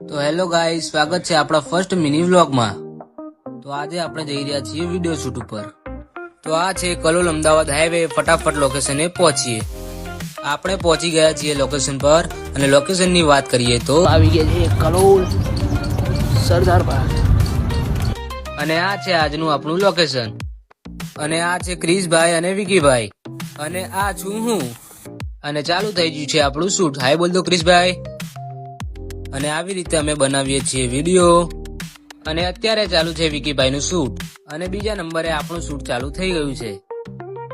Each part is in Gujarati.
તો હેલો ગાઈસ, સ્વાગત છે આપણા ફર્સ્ટ મિની વ્લોગમાં। તો આજે આપણે જઈ રહ્યા છીએ વિડિયો શૂટ ઉપર। તો આ છે કલોલ અમદાવાદ હાઈવે। ફટાફટ લોકેશને પહોંચીએ। આપણે પહોંચી ગયા છીએ લોકેશન પર અને લોકેશનની વાત કરીએ તો આવી ગયા છે કલોલ સરદાર બાગ અને આ છે આજનું આપણું લોકેશન। અને આ છે ક્રિશભાઈ અને વિકીભાઈ અને આ છું હું અને ચાલુ થઈ ગયું છે આપણું શૂટ। હાય બોલ દો ક્રિશભાઈ। અને આવી રીતે અમે બનાવીએ છીએ વિડીયો અને અત્યારે ચાલુ છે વિકીભાઈ નું શૂટ અને બીજા નંબરે આપણું શૂટ ચાલુ થઈ ગયું છે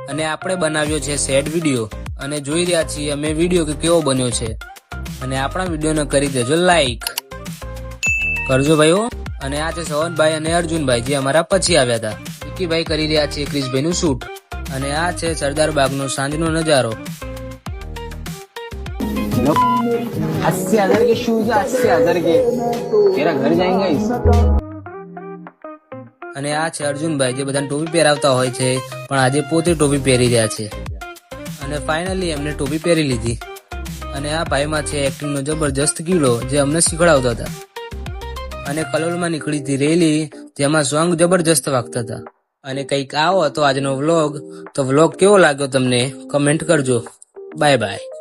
અને આપણે બનાવ્યો છે સેટ વિડીયો અને જોઈ રહ્યા છીએ અમે વિડીયો કે કેવો બન્યો છે અને આપણા વિડીયોને કરી દેજો લાઈક કરજો ભાઈઓ। અને આ છે સવનભાઈ અને અર્જુનભાઈ જે અમારા પછી આવ્યા હતા। વિકીભાઈ કરી રહ્યા છે ક્રિશભાઈ નું શૂટ અને આ છે સરદાર બાગનો સાંજનો નજારો। 80,000 के शूज है, 80,000 के तेरा घर जाएंगे इस। અને આ છે અર્જુનભાઈ જે બધાને ટોપી પહેરાવતા હોય છે પણ આજે પોતે ટોપી પહેરી રહ્યા છે અને ફાઇનલી એમને ટોપી પહેરી લીધી। અને આ ભાઈમાં છે એક્ટિંગનો જબરજસ્ત કીડો જે અમને શીખડાવતા હતા અને કલોલમાં નીકળી હતી રેલી જેમાં સોંગ જબરજસ્ત વાગતા હતા। અને કંઈક આવો હતો આજનો વ્લોગ। તો વ્લોગ કેવો લાગ્યો તમને કમેન્ટ કરજો। Bye bye.